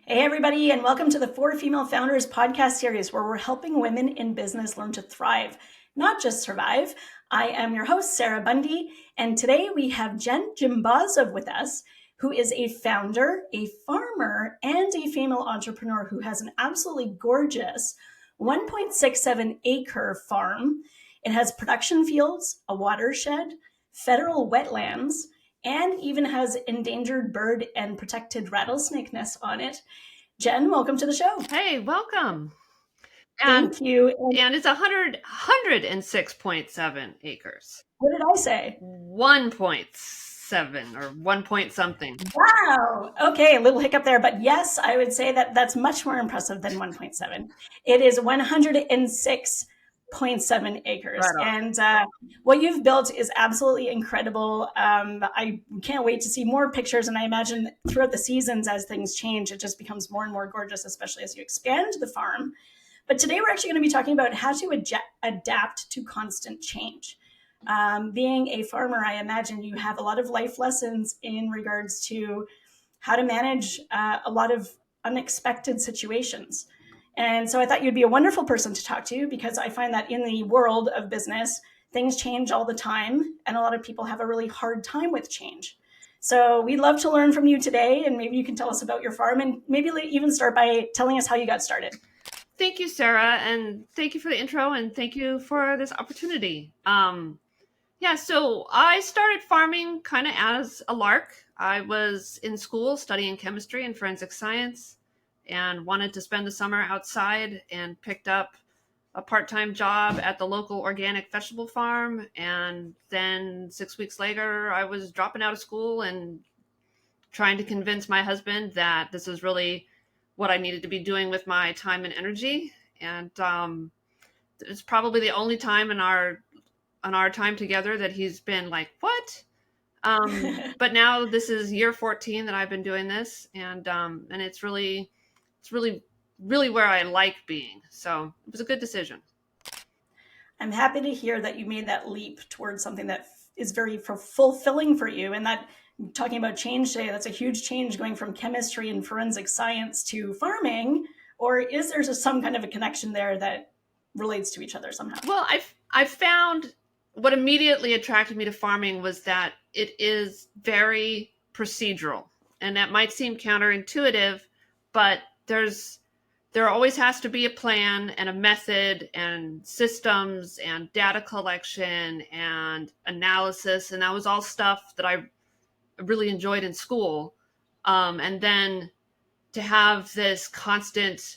Hey, everybody, and welcome to the For Female Founders podcast series where we're helping women in business learn to thrive, not just survive. I am your host, Sarah Bundy, and today we have Jen Jimbazov with us, who is a founder, a farmer, and a female entrepreneur who has an absolutely gorgeous 1.67 acre farm. It has production fields, a watershed, federal wetlands, and even has endangered bird and protected rattlesnake nests on it. Jen, welcome to the show. Hey, welcome. Thank you. And it's 106.7 acres. What did I say? 1.7 or 1 point something. Wow. Okay, a little hiccup there, but yes, I would say that that's much more impressive than 1.7. It is 106.7 acres. Right on. And what you've built is absolutely incredible. I can't wait to see more pictures. And I imagine throughout the seasons, as things change, it just becomes more and more gorgeous, especially as you expand the farm. But today we're actually going to be talking about how to adapt to constant change. Being a farmer, I imagine you have a lot of life lessons in regards to how to manage a lot of unexpected situations. And so I thought you'd be a wonderful person to talk to because I find that in the world of business, things change all the time, and a lot of people have a really hard time with change. So we'd love to learn from you today, and maybe you can tell us about your farm and maybe even start by telling us how you got started. Thank you, Sarah, and thank you for the intro and thank you for this opportunity. So I started farming kind of as a lark. I was in school studying chemistry and forensic science and wanted to spend the summer outside and picked up a part-time job at the local organic vegetable farm. And then 6 weeks later, I was dropping out of school and trying to convince my husband that this is really what I needed to be doing with my time and energy. And it's probably the only time in our time together that he's been like, "What?" But now this is year 14 that I've been doing this, and it's really where I like being. So it was a good decision. I'm happy to hear that you made that leap towards something that is very fulfilling for you. And that, talking about change today, that's a huge change going from chemistry and forensic science to farming. Or is there just some kind of a connection there that relates to each other somehow? Well, I found what immediately attracted me to farming was that it is very procedural, and that might seem counterintuitive, but there always has to be a plan and a method and systems and data collection and analysis, and that was all stuff that I really enjoyed in school. And then to have this constant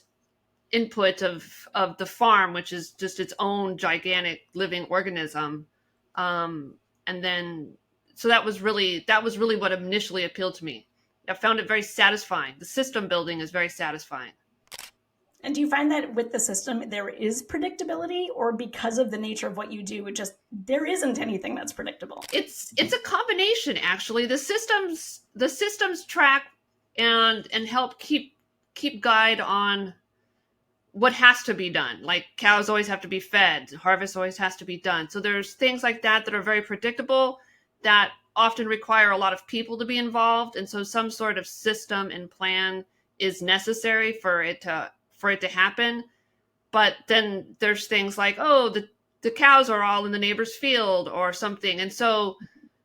input of the farm, which is just its own gigantic living organism. And then so that was really what initially appealed to me. I found it very satisfying. The system building is very satisfying. And do you find that with the system there is predictability, or because of the nature of what you do, it just there isn't anything that's predictable? It's a combination, actually. The systems track and help keep guide on what has to be done. Like cows always have to be fed, harvest always has to be done. So there's things like that that are very predictable that often require a lot of people to be involved, and so some sort of system and plan is necessary for it to happen. But then there's things like, oh, the cows are all in the neighbor's field or something, and so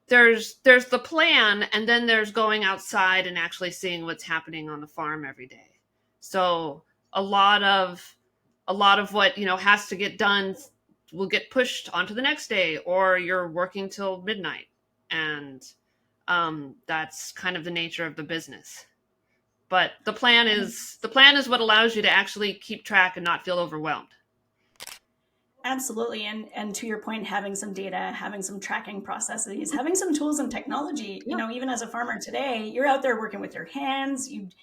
there's the plan, and then there's going outside and actually seeing what's happening on the farm every day. So a lot of what has to get done will get pushed onto the next day, or you're working till midnight, and that's kind of the nature of the business. But the plan is what allows you to actually keep track and not feel overwhelmed. Absolutely. And to your point, having some data, having some tracking processes, having some tools and technology, even as a farmer today, you're out there working with your hands. And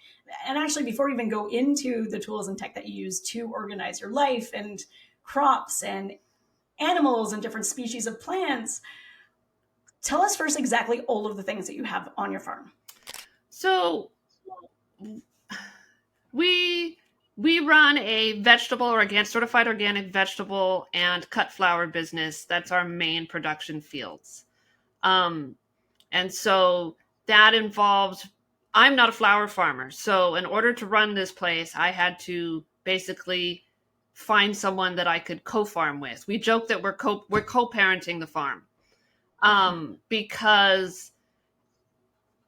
actually, before we even go into the tools and tech that you use to organize your life and crops and animals and different species of plants, tell us first exactly all of the things that you have on your farm. So we we run a certified organic vegetable and cut flower business. That's our main production fields. Um, and so that involves I'm not a flower farmer. So in order to run this place, I had to basically find someone that I could co-farm with. We joke that we're co-parenting the farm. Because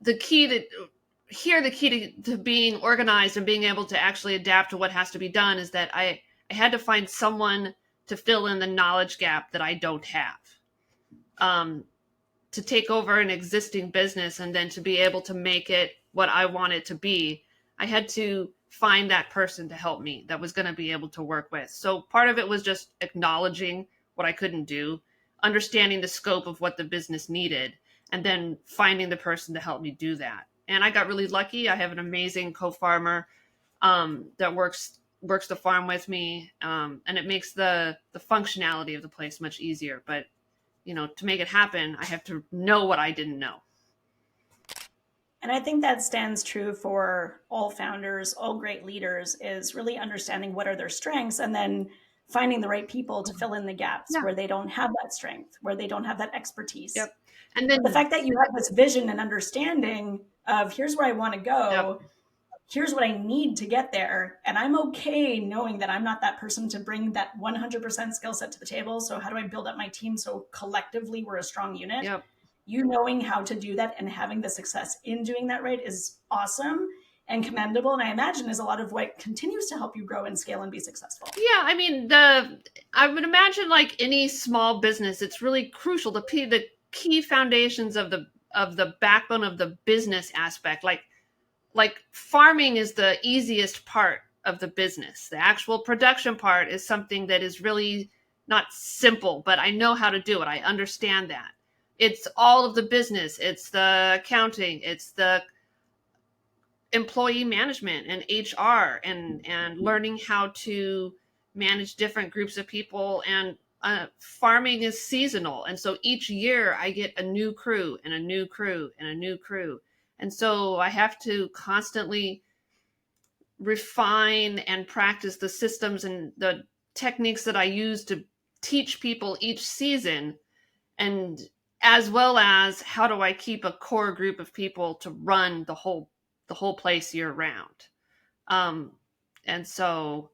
the key to the key to being organized and being able to actually adapt to what has to be done is that I had to find someone to fill in the knowledge gap that I don't have. To take over an existing business and then to be able to make it what I want it to be, I had to find that person to help me that was going to be able to work with. So part of it was just acknowledging what I couldn't do, understanding the scope of what the business needed, and then finding the person to help me do that. And I got really lucky. I have an amazing co-farmer that works the farm with me, and it makes the functionality of the place much easier. But to make it happen, I have to know what I didn't know. And I think that stands true for all founders, all great leaders, is really understanding what are their strengths and then finding the right people to fill in the gaps where they don't have that strength, where they don't have that expertise. Yep. And then the fact that you have this vision and understanding of here's where I want to go, here's what I need to get there. And I'm okay knowing that I'm not that person to bring that 100% skill set to the table. So how do I build up my team so collectively we're a strong unit? Yep. You knowing how to do that and having the success in doing that right is awesome and commendable. And I imagine is a lot of what continues to help you grow and scale and be successful. Yeah, I mean, I would imagine like any small business, it's really crucial. The key foundations of the backbone of the business aspect, like farming is the easiest part of the business. The actual production part is something that is really not simple, but I know how to do it. I understand that. It's all of the business. It's the accounting. It's the employee management and HR and learning how to manage different groups of people. And farming is seasonal. And so each year I get a new crew and a new crew and a new crew. And so I have to constantly refine and practice the systems and the techniques that I use to teach people each season, and as well as how do I keep a core group of people to run the whole place year round. And so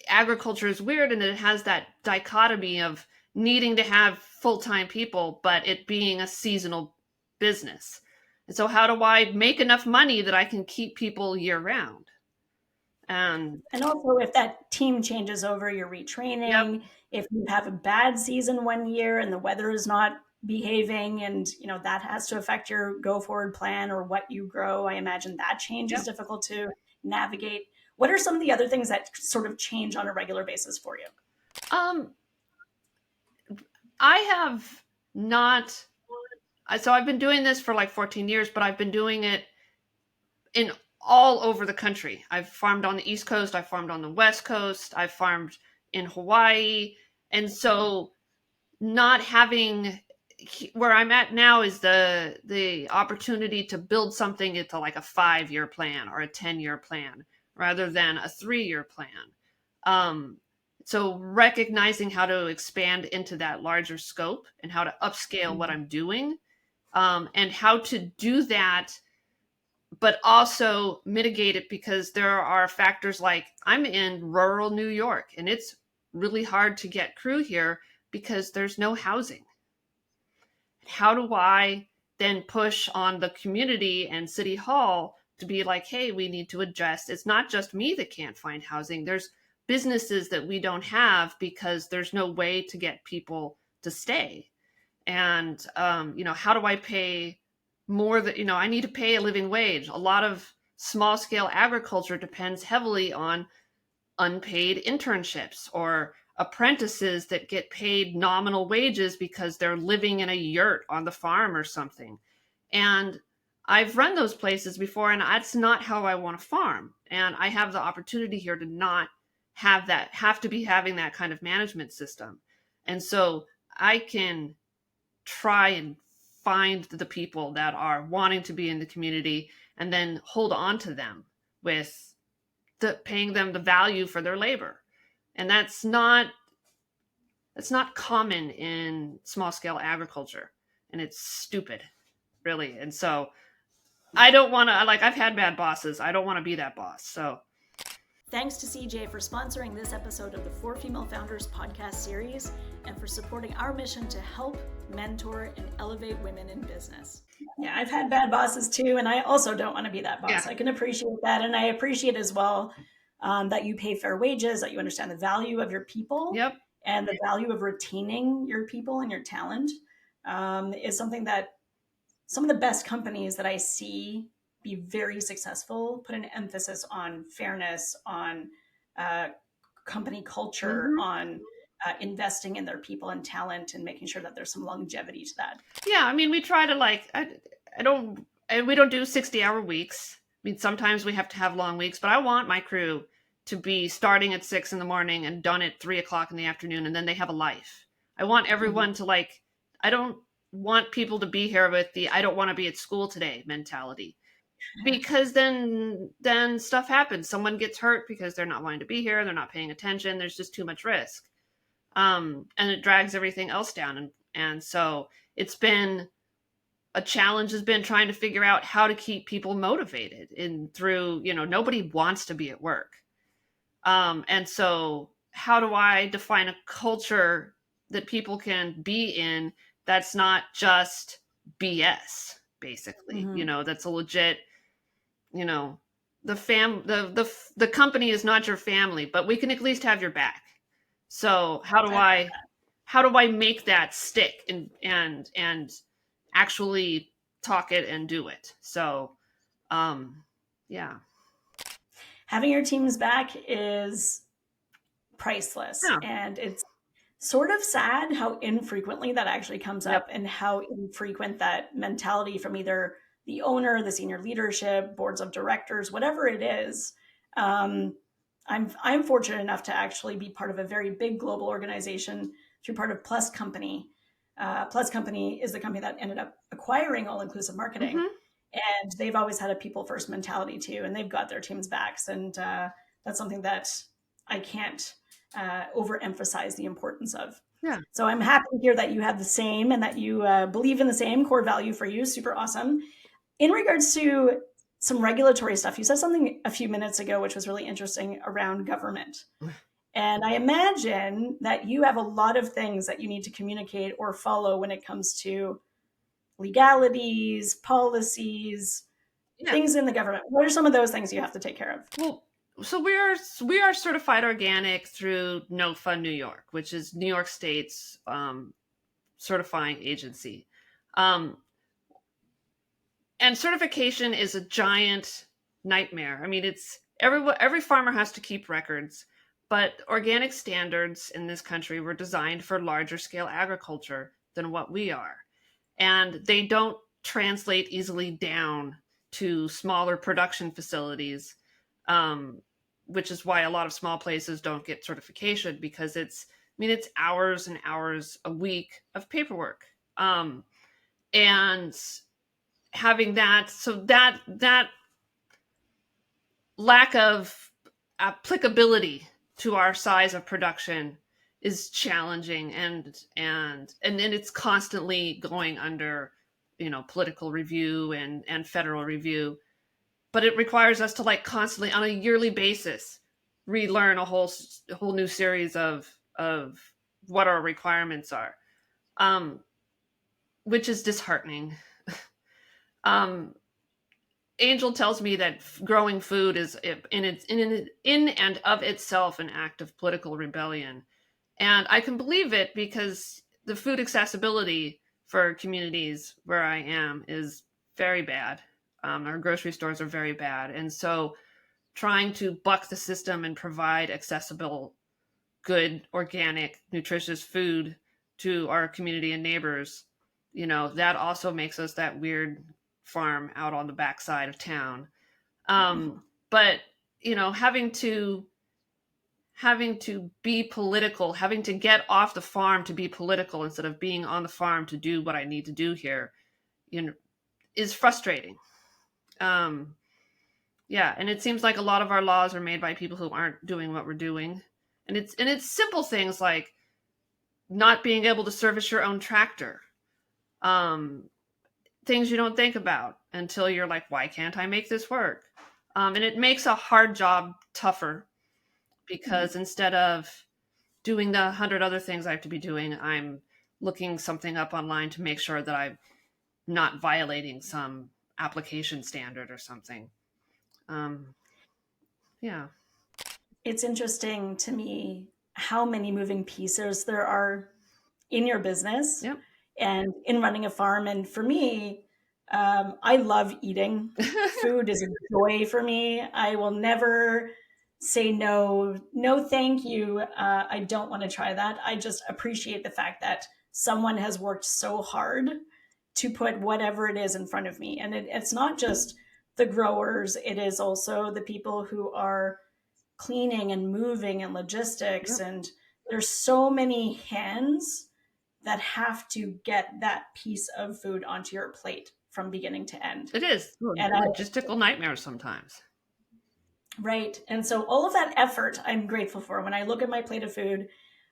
agriculture is weird, and it has that dichotomy of needing to have full-time people, but it being a seasonal business. And so how do I make enough money that I can keep people year round? And also if that team changes over, you're retraining. Yep. If you have a bad season one year and the weather is not behaving and that has to affect your go forward plan or what you grow, I imagine that change is difficult to navigate. What are some of the other things that sort of change on a regular basis for you? I have not. So I've been doing this for like 14 years, but I've been doing it in all over the country. I've farmed on the East Coast. I've farmed on the West Coast. I've farmed in Hawaii. And so not having where I'm at now is the opportunity to build something into like a 5-year plan or a 10-year plan rather than a 3-year plan. So recognizing how to expand into that larger scope and how to upscale what I'm doing, and how to do that, but also mitigate it, because there are factors like I'm in rural New York and it's really hard to get crew here because there's no housing. How do I then push on the community and City Hall to be like, hey, we need to adjust? It's not just me that can't find housing. There's businesses that we don't have because there's no way to get people to stay. And, how do I pay more that, I need to pay a living wage. A lot of small scale agriculture depends heavily on unpaid internships or apprentices that get paid nominal wages because they're living in a yurt on the farm or something. And I've run those places before, and that's not how I want to farm. And I have the opportunity here to not have to be having that kind of management system. And so I can try and find the people that are wanting to be in the community and then hold on to them with paying them the value for their labor. And that's not common in small scale agriculture, and it's stupid, really. And so I don't want to, like, I've had bad bosses. I don't want to be that boss. So Thanks to CJ for sponsoring this episode of the For Female Founders podcast series and for supporting our mission to help, mentor, and elevate women in business. Yeah, I've had bad bosses too, and I also don't want to be that boss. yeah. I can appreciate that, and I appreciate as well that you pay fair wages, that you understand the value of your people, Yep. and the value of retaining your people and your talent is something that some of the best companies that I see be very successful put an emphasis on fairness, on uh, company culture, Mm-hmm. on investing in their people and talent, and making sure that there's some longevity to that. Yeah, I mean, we try to, like, I don't, and we don't do 60-hour weeks. I mean, sometimes we have to have long weeks, but I want my crew to be starting at 6 in the morning and done at 3 o'clock in the afternoon, and then they have a life. I want everyone to, like, I don't want people to be here with the I don't want to be at school today mentality, because then stuff happens. Someone gets hurt because they're not wanting to be here, they're not paying attention, there's just too much risk. And it drags everything else down. And so it's been a challenge, has been trying to figure out how to keep people motivated and through, nobody wants to be at work. And so how do I define a culture that people can be in that's not just BS, basically, that's a legit, the company is not your family, but we can at least have your back. So how do I make that stick and actually talk it and do it? So yeah. Having your teams back is priceless, Yeah. and it's sort of sad how infrequently that actually comes Yep. up, and how infrequent that mentality from either the owner, the senior leadership, boards of directors, whatever it is. Um, I'm fortunate enough to actually be part of a very big global organization through part of Plus Company. Plus Company is the company that ended up acquiring All Inclusive Marketing, Mm-hmm. and they've always had a people first mentality too, and they've got their teams backs, and that's something that I can't overemphasize the importance of. Yeah. So I'm happy to hear that you have the same, and that you believe in the same core value for you. Super awesome. In regards to some regulatory stuff, you said something a few minutes ago which was really interesting around government. And I imagine that you have a lot of things that you need to communicate or follow when it comes to legalities, policies, Yeah. things in the government. What are some of those things you have to take care of? Well, so we are certified organic through NOFA New York, which is New York State's certifying agency. And certification is a giant nightmare. I mean, it's every farmer has to keep records, but organic standards in this country were designed for larger scale agriculture than what we are. And they don't translate easily down to smaller production facilities, which is why a lot of small places don't get certification, because it's hours and hours a week of paperwork. And having that, so that lack of applicability to our size of production is challenging, and then it's constantly going under political review and federal review, but it requires us to, like, constantly on a yearly basis relearn a whole new series of what our requirements are, which is disheartening. Angel tells me that growing food is in and of itself an act of political rebellion, and I can believe it, because the food accessibility for communities where I am is very bad. Our grocery stores are very bad, and so trying to buck the system and provide accessible, good, organic, nutritious food to our community and neighbors, that also makes us that weird farm out on the backside of town. But having to be political, having to get off the farm to be political instead of being on the farm to do what I need to do here, is frustrating. Yeah, and it seems like a lot of our laws are made by people who aren't doing what we're doing, and it's simple things like not being able to service your own tractor, things you don't think about. until you're like, why can't I make this work? And it makes a hard job tougher because instead of doing the 100 other things I have to be doing, I'm looking something up online to make sure that I'm not violating some application standard or something. Yeah. It's interesting to me how many moving pieces there are in your business Yep. and in running a farm. And for me, I love eating. Food is a joy for me. I will never say no, no, thank you. I don't want to try that. I just appreciate the fact that someone has worked so hard to put whatever it is in front of me. And it's not just the growers, it is also the people who are cleaning and moving and logistics. Yep. And there's so many hands that have to get that piece of food onto your plate from beginning to end. It is And logistical nightmare sometimes. right. And so all of that effort I'm grateful for. When I look at my plate of food,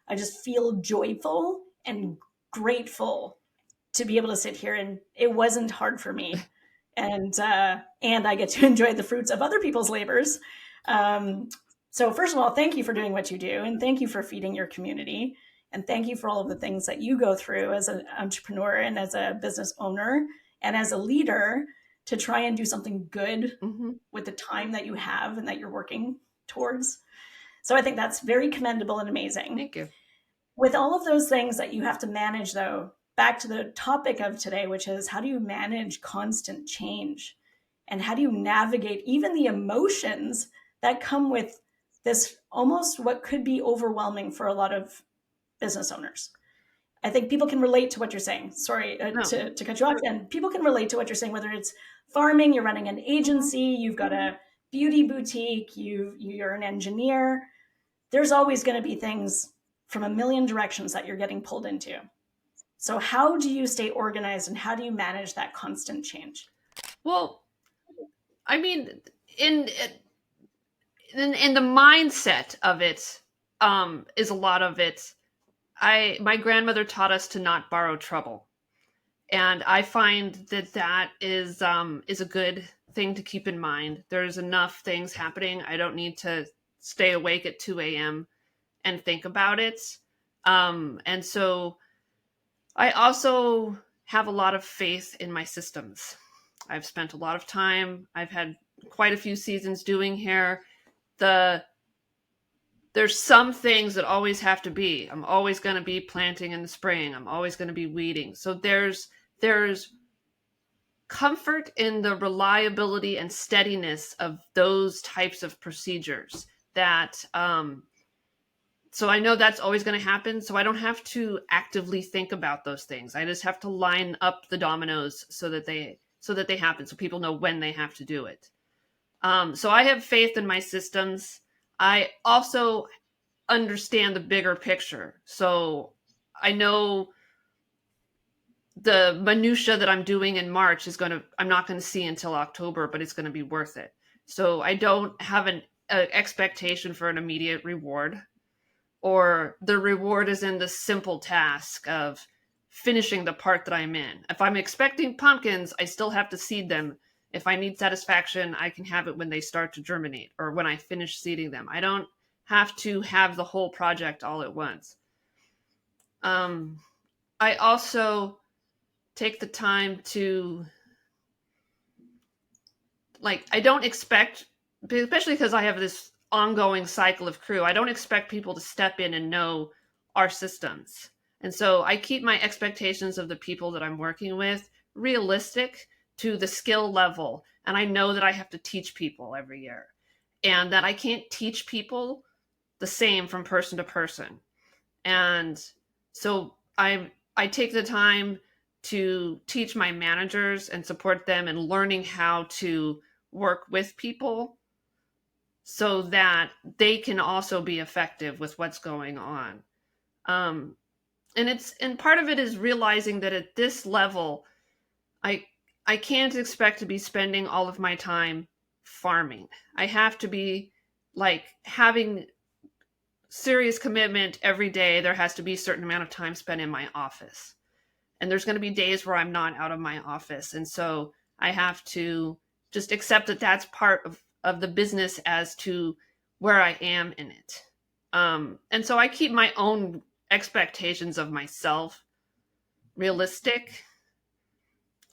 I just feel joyful and grateful to be able to sit here, and it wasn't hard for me. And I get to enjoy the fruits of other people's labors. So first of all, thank you for doing what you do, and thank you for feeding your community, and thank you for all of the things that you go through as an entrepreneur and as a business owner and as a leader to try and do something good with the time that you have and that you're working towards. So I think that's very commendable and amazing. Thank you. With all of those things that you have to manage, though, back to the topic of today, which is how do you manage constant change? And how do you navigate even the emotions that come with this almost what could be overwhelming for a lot of business owners? I think people can relate to what you're saying. Sorry to cut you off. And people can relate to what you're saying, whether it's farming, you're running an agency, you've got a beauty boutique, you're an engineer. There's always going to be things from a million directions that you're getting pulled into. So how do you stay organized and how do you manage that constant change? Well, I mean, in the mindset of it, is a lot of it. My grandmother taught us to not borrow trouble, and I find that is a good thing to keep in mind. There's enough things happening. I don't need to stay awake at 2 a.m. and think about it. And so I also have a lot of faith in my systems. I've spent a lot of time. I've had quite a few seasons doing hair. There's some things that always have to be. I'm always going to be planting in the spring. I'm always going to be weeding. So there's comfort in the reliability and steadiness of those types of procedures that so I know that's always going to happen. So I don't have to actively think about those things. I just have to line up the dominoes so that they happen. So people know when they have to do it. So I have faith in my systems. I also understand the bigger picture. So I know the minutia that I'm doing in March I'm not going to see until October, but it's going to be worth it. So I don't have an expectation for an immediate reward, or the reward is in the simple task of finishing the part that I'm in. If I'm expecting pumpkins, I still have to seed them. If I need satisfaction, I can have it when they start to germinate or when I finish seeding them. I don't have to have the whole project all at once. I also take the time to, I don't expect, especially because I have this ongoing cycle of crew, I don't expect people to step in and know our systems. And so I keep my expectations of the people that I'm working with realistic to the skill level. And I know that I have to teach people every year and that I can't teach people the same from person to person. And so I take the time to teach my managers and support them in learning how to work with people so that they can also be effective with what's going on. And part of it is realizing that at this level, I can't expect to be spending all of my time farming. I have to be having serious commitment every day. There has to be a certain amount of time spent in my office. And there's going to be days where I'm not out of my office. And so I have to just accept that that's part of the business as to where I am in it. And so I keep my own expectations of myself realistic.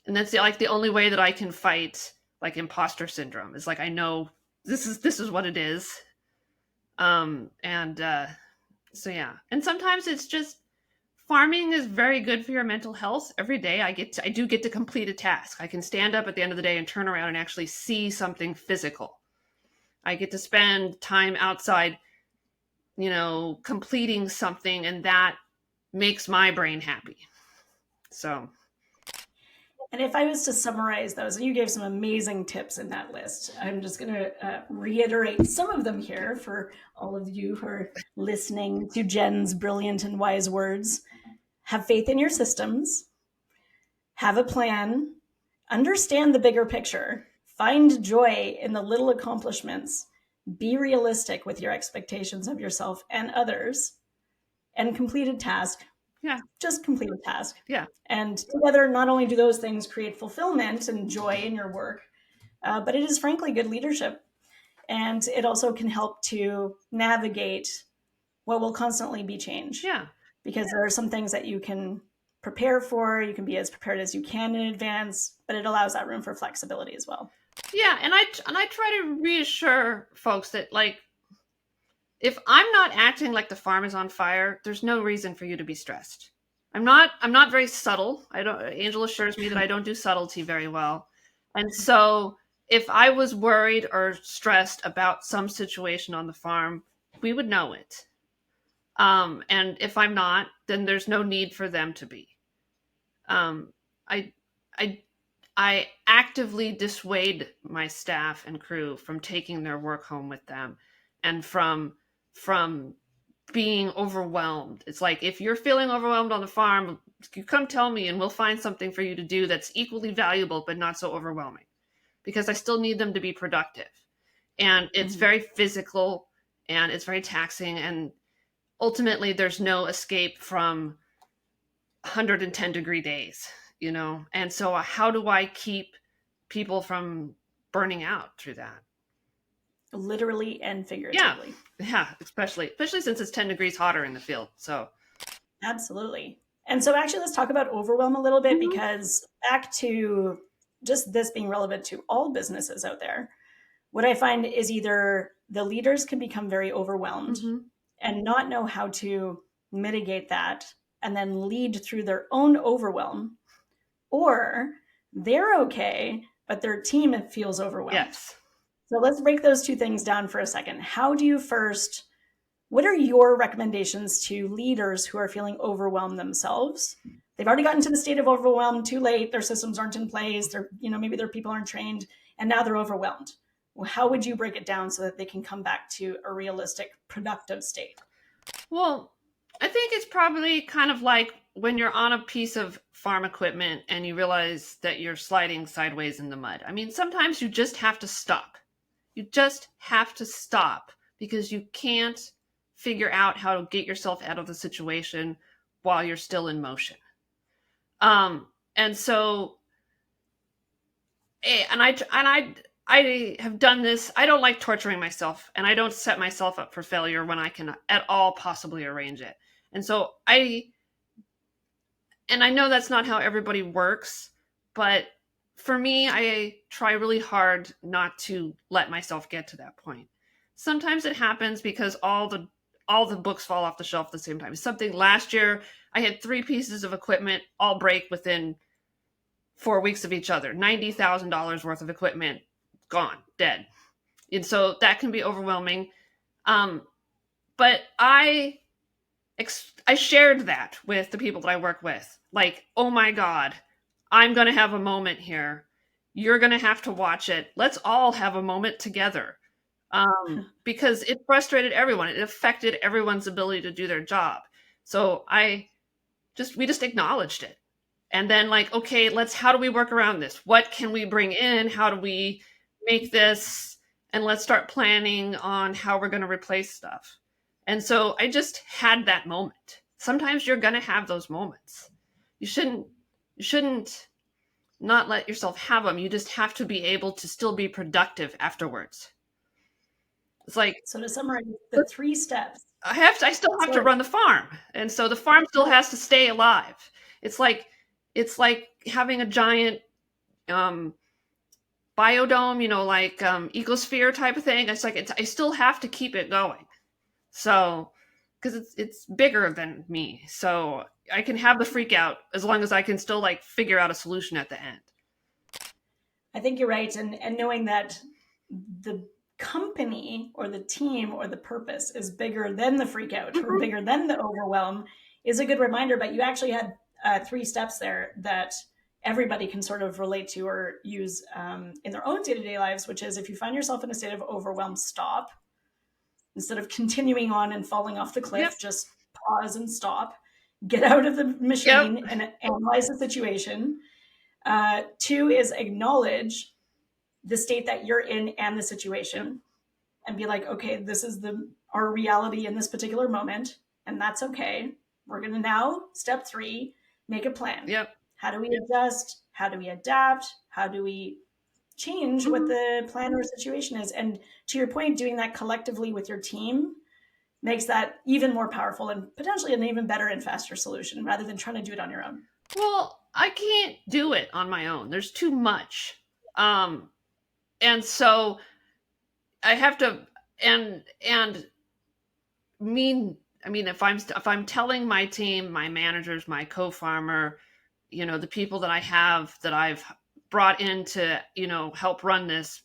And that's like the only way that I can fight like imposter syndrome is like I know this is what it is. And so yeah. And sometimes it's just farming is very good for your mental health. Every day I do get to complete a task. I can stand up at the end of the day and turn around and actually see something physical. I get to spend time outside, completing something, and that makes my brain happy. So, And if I was to summarize those, and you gave some amazing tips in that list, I'm just going to reiterate some of them here for all of you who are listening to Jen's brilliant and wise words. Have faith in your systems, have a plan, understand the bigger picture, find joy in the little accomplishments, be realistic with your expectations of yourself and others, and complete a task. yeah. Just complete a task. Yeah. And together, not only do those things create fulfillment and joy in your work, but it is frankly good leadership. And it also can help to navigate what will constantly be change. Yeah. Because there are some things that you can prepare for. You can be as prepared as you can in advance, but it allows that room for flexibility as well. Yeah, and I try to reassure folks that like if I'm not acting like the farm is on fire, there's no reason for you to be stressed. I'm not very subtle. Angel assures me that I don't do subtlety very well. And so if I was worried or stressed about some situation on the farm, we would know it. And if I'm not, then there's no need for them to be. I I I actively dissuade my staff and crew from taking their work home with them and from being overwhelmed. It's like if you're feeling overwhelmed on the farm, you come tell me and we'll find something for you to do that's equally valuable but not so overwhelming. Because I still need them to be productive. And it's very physical and it's very taxing, and ultimately there's no escape from 110-degree days, and so how do I keep people from burning out through that? Literally and figuratively. Yeah, especially since it's 10 degrees hotter in the field. So absolutely. And so actually let's talk about overwhelm a little bit, because back to just this being relevant to all businesses out there, what I find is either the leaders can become very overwhelmed and not know how to mitigate that and then lead through their own overwhelm, or they're okay, but their team feels overwhelmed. Yes. So let's break those two things down for a second. What are your recommendations to leaders who are feeling overwhelmed themselves? They've already gotten to the state of overwhelm too late. Their systems aren't in place. Maybe their people aren't trained, and now they're overwhelmed. Well, how would you break it down so that they can come back to a realistic, productive state? Well, I think it's probably kind of like when you're on a piece of farm equipment and you realize that you're sliding sideways in the mud. I mean, sometimes you just have to stop. You just have to stop because you can't figure out how to get yourself out of the situation while you're still in motion. And so, and I have done this. I don't like torturing myself, and I don't set myself up for failure when I can at all possibly arrange it. And so I know that's not how everybody works, but for me, I try really hard not to let myself get to that point. Sometimes it happens because all the books fall off the shelf at the same time. Something last year, I had 3 pieces of equipment all break within 4 weeks of each other. $90,000 worth of equipment gone, dead. And so that can be overwhelming. But I shared that with the people that I work with. Like, oh my God, I'm going to have a moment here. You're going to have to watch it. Let's all have a moment together. Because it frustrated everyone. It affected everyone's ability to do their job. So we just acknowledged it. And then like, okay, how do we work around this? What can we bring in? How do we make this? And let's start planning on how we're going to replace stuff. And so I just had that moment. Sometimes you're going to have those moments. You shouldn't not let yourself have them. You just have to be able to still be productive afterwards. It's like, So to summarize, the 3 steps. I still have to So run the farm, and so the farm still has to stay alive. It's like having a giant um, biodome, like ecosphere type of thing. It's like I still have to keep it going. So because it's bigger than me, so I can have the freak out as long as I can still like figure out a solution at the end. I think you're right, and knowing that the company or the team or the purpose is bigger than the freak out or Mm-hmm. bigger than the overwhelm is a good reminder. But you actually had 3 steps there that everybody can sort of relate to or use in their own day-to-day lives, which is if you find yourself in a state of overwhelm, stop. Instead of continuing on and falling off the Yep. cliff, just pause and stop. Get out of the Yep. machine and analyze the situation. 2 is acknowledge the state that you're in and the Yep. situation, and be like, okay, this is our reality in this particular moment, and that's okay. We're going to now, step 3, make a plan. Yep. How do we adjust? How do we adapt? How do we change what Mm-hmm. the plan or situation is? And to your point, doing that collectively with your team makes that even more powerful and potentially an even better and faster solution rather than trying to do it on your own. Well, I can't do it on my own. There's too much. Um, and so I have to and mean I mean if I'm telling my team, my managers, my co-farmer, the people that I have that I've brought in to, help run this,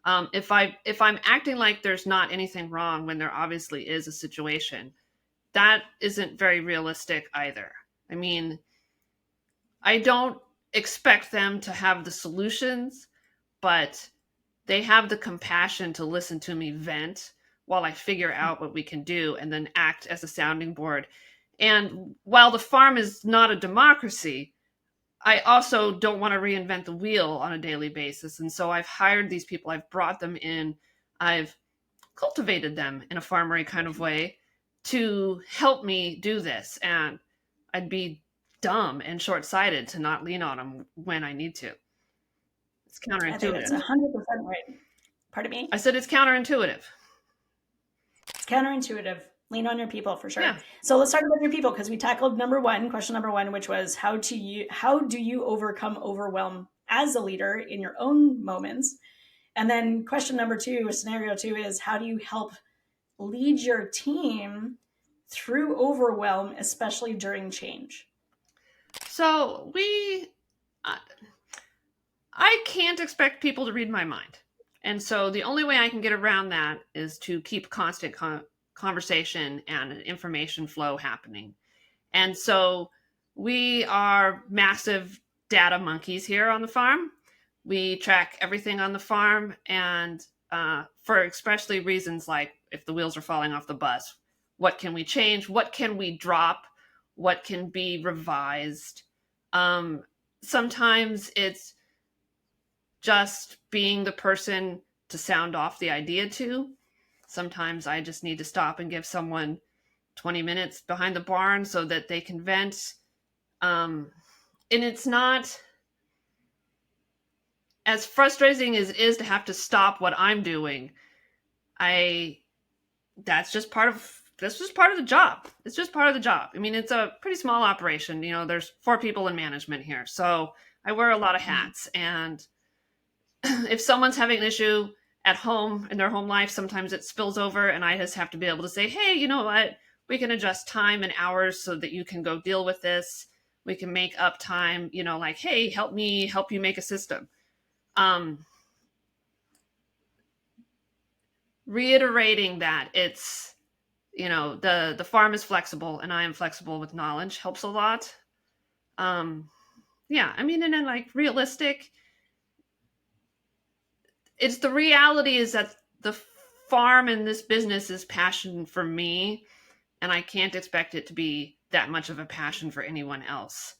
if I'm acting like there's not anything wrong when there obviously is a situation, that isn't very realistic either. I mean, I don't expect them to have the solutions, but they have the compassion to listen to me vent while I figure out what we can do and then act as a sounding board. And while the farm is not a democracy, I also don't want to reinvent the wheel on a daily basis. And so I've hired these people, I've brought them in, I've cultivated them in a farmery kind of way to help me do this. And I'd be dumb and short sighted to not lean on them when I need to. It's I think that's counterintuitive. 100% right. Pardon me? I said it's counterintuitive. It's counterintuitive. Lean on your people for sure. Yeah. So let's talk about your people, because we tackled question number 1, which was how do you overcome overwhelm as a leader in your own moments? And then question number 2, or scenario 2, is how do you help lead your team through overwhelm, especially during change? So uh, I can't expect people to read my mind. And so the only way I can get around that is to keep constant conversation and information flow happening. And so we are massive data monkeys here on the farm. We track everything on the farm, and for especially reasons like if the wheels are falling off the bus, what can we change? What can we drop? What can be revised? Sometimes it's just being the person to sound off the idea to. Sometimes I just need to stop and give someone 20 minutes behind the barn so that they can vent. And it's not as frustrating as it is to have to stop what I'm doing. I that's just part of the job. It's just part of the job. I mean, it's a pretty small operation. There's 4 people in management here. So I wear a lot of hats. And if someone's having an issue at home in their home life, sometimes it spills over, and I just have to be able to say, hey, you know what? We can adjust time and hours so that you can go deal with this. We can make up time, like, hey, help me help you make a system. Reiterating that it's, the farm is flexible and I am flexible with knowledge helps a lot. Yeah, I mean, and then like realistic, it's the reality is that the farm and this business is passion for me, and I can't expect it to be that much of a passion for anyone else,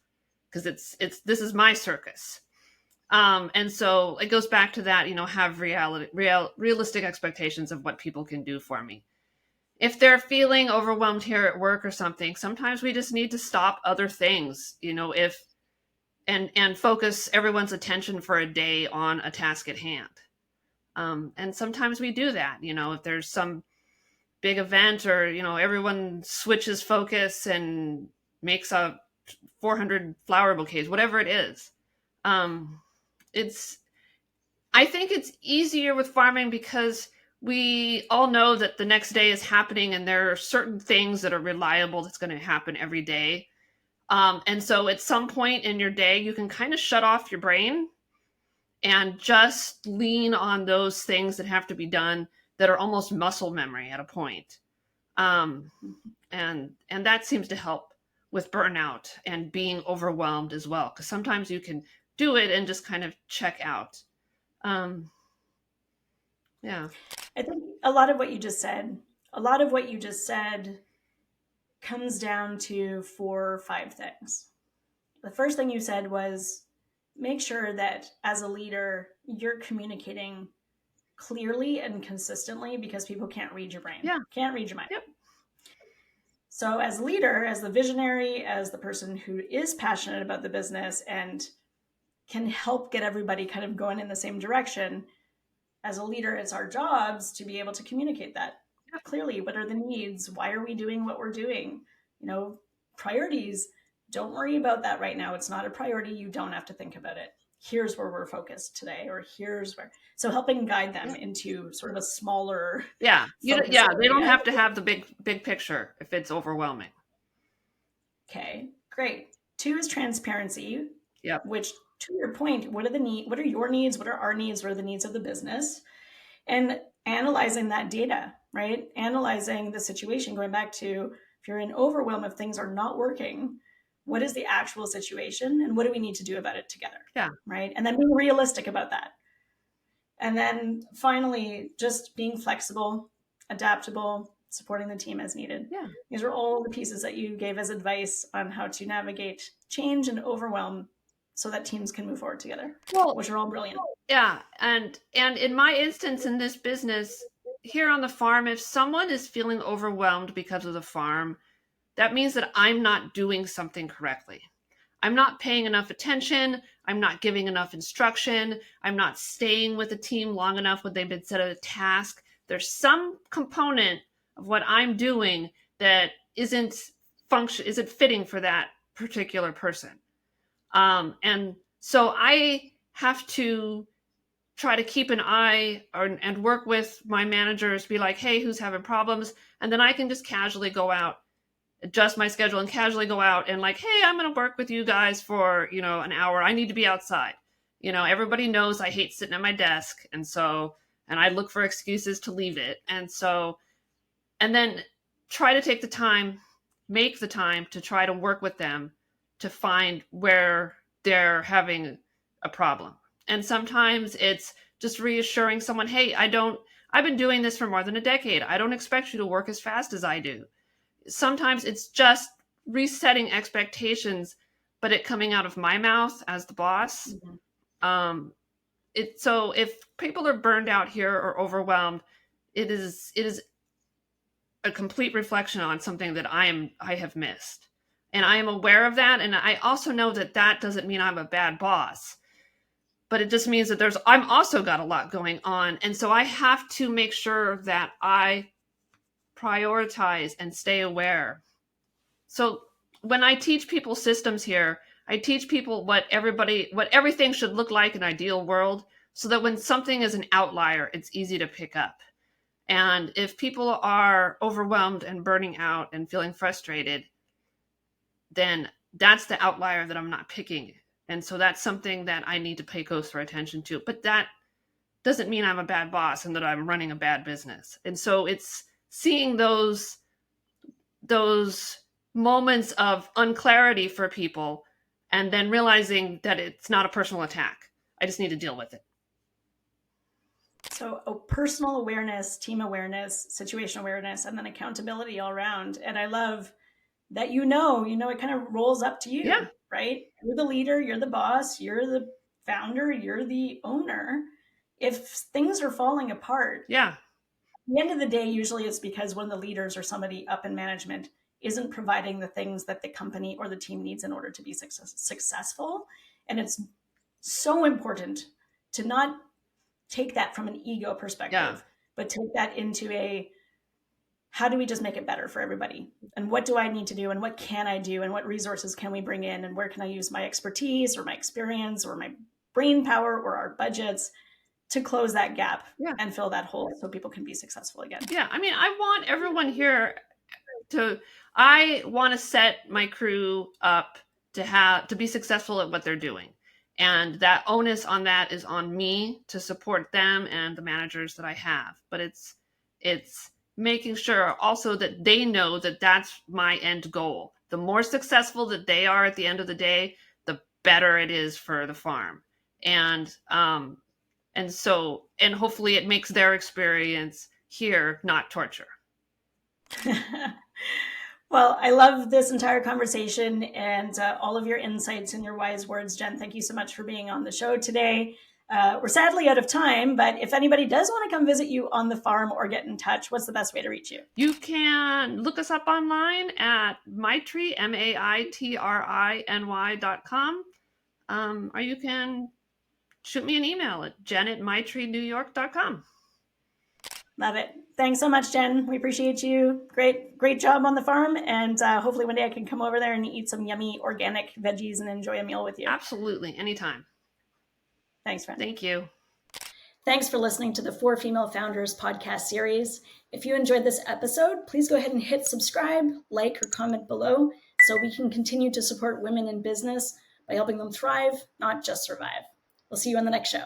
because it's this is my circus. And so it goes back to that, have realistic expectations of what people can do for me. If they're feeling overwhelmed here at work or something, sometimes we just need to stop other things. If and focus everyone's attention for a day on a task at hand. And sometimes we do that, if there's some big event, or everyone switches focus and makes a 400 flower bouquets, whatever it is. It's I think it's easier with farming because we all know that the next day is happening, and there are certain things that are reliable that's going to happen every day. And so at some point in your day, you can kind of shut off your brain and just lean on those things that have to be done, that are almost muscle memory at a point. Um, and that seems to help with burnout and being overwhelmed as well, because sometimes you can do it and just kind of check out. Um, yeah. I think a lot of what you just said, a lot of what you just said comes down to 4 or 5 things. The first thing you said was make sure that as a leader, you're communicating clearly and consistently, because people can't read your brain, Yeah. can't read your mind. Yep. So, as a leader, as the visionary, as the person who is passionate about the business and can help get everybody kind of going in the same direction, as a leader, it's our jobs to be able to communicate that clearly. What are the needs? Why are we doing what we're doing? Priorities. Don't worry about that right now. It's not a priority. You don't have to think about it. Here's where we're focused today, or here's where. So helping guide them into sort of a smaller focus They don't area. have to have the big picture if it's overwhelming. Okay, great. 2 is transparency. Yep. Which, to your point, what are your needs? What are our needs? What are the needs of the business? And analyzing that data, right? Analyzing the situation, going back to, if you're in overwhelm, if things are not working, what is the actual situation and what do we need to do about it together? Yeah. Right. And then being realistic about that. And then finally, just being flexible, adaptable, supporting the team as needed. Yeah. These are all the pieces that you gave as advice on how to navigate change and overwhelm so that teams can move forward together, which are all brilliant. Yeah. And in my instance in this business here on the farm, if someone is feeling overwhelmed because of the farm, that means that I'm not doing something correctly. I'm not paying enough attention. I'm not giving enough instruction. I'm not staying with the team long enough when they've been set a task. There's some component of what I'm doing that isn't fitting for that particular person. And so I have to try to keep an eye and work with my managers, be like, hey, who's having problems? And then I can just casually go out, adjust my schedule and casually go out and like, hey, I'm going to work with you guys for, an hour. I need to be outside. Everybody knows I hate sitting at my desk. And I look for excuses to leave it. And then try to make the time to try to work with them to find where they're having a problem. And sometimes it's just reassuring someone, hey, I've been doing this for more than a decade. I don't expect you to work as fast as I do. Sometimes it's just resetting expectations, but it coming out of my mouth as the boss. Mm-hmm. So if people are burned out here or overwhelmed, it is a complete reflection on something that I have missed. And I am aware of that. And I also know that doesn't mean I'm a bad boss, but it just means that I'm also got a lot going on. And so I have to make sure that I prioritize and stay aware. So when I teach people systems here, I teach people what everything should look like in an ideal world, so that when something is an outlier, it's easy to pick up. And if people are overwhelmed and burning out and feeling frustrated, then that's the outlier that I'm not picking. And so that's something that I need to pay closer attention to. But that doesn't mean I'm a bad boss and that I'm running a bad business. And so it's seeing those moments of unclarity for people and then realizing that it's not a personal attack. I just need to deal with it. So personal awareness, team awareness, situation awareness, and then accountability all around. And I love that it kind of rolls up to you, right? You're the leader, you're the boss, you're the founder, you're the owner. If things are falling apart, at the end of the day, usually it's because one of the leaders or somebody up in management isn't providing the things that the company or the team needs in order to be successful. And it's so important to not take that from an ego perspective, but take that into how do we just make it better for everybody? And what do I need to do? And what can I do? And what resources can we bring in? And where can I use my expertise or my experience or my brain power or our budgets to close that gap and fill that hole so people can be successful again? Yeah. I mean, I want everyone here I want to set my crew up to be successful at what they're doing. And that onus on that is on me to support them and the managers that I have. But it's making sure also that they know that that's my end goal. The more successful that they are at the end of the day, the better it is for the farm. And hopefully it makes their experience here not torture. Well, I love this entire conversation and all of your insights and your wise words, Jen. Thank you so much for being on the show today. We're sadly out of time, but if anybody does want to come visit you on the farm or get in touch, what's the best way to reach you? You can look us up online at Maitri, MAITRINY.com. Or you can shoot me an email at jen@maitrinewyork.com. Love it. Thanks so much, Jen. We appreciate you. Great job on the farm. And hopefully one day I can come over there and eat some yummy organic veggies and enjoy a meal with you. Absolutely. Anytime. Thanks, friend. Thank you. Thanks for listening to the 4 Female Founders podcast series. If you enjoyed this episode, please go ahead and hit subscribe, like, or comment below so we can continue to support women in business by helping them thrive, not just survive. We'll see you on the next show.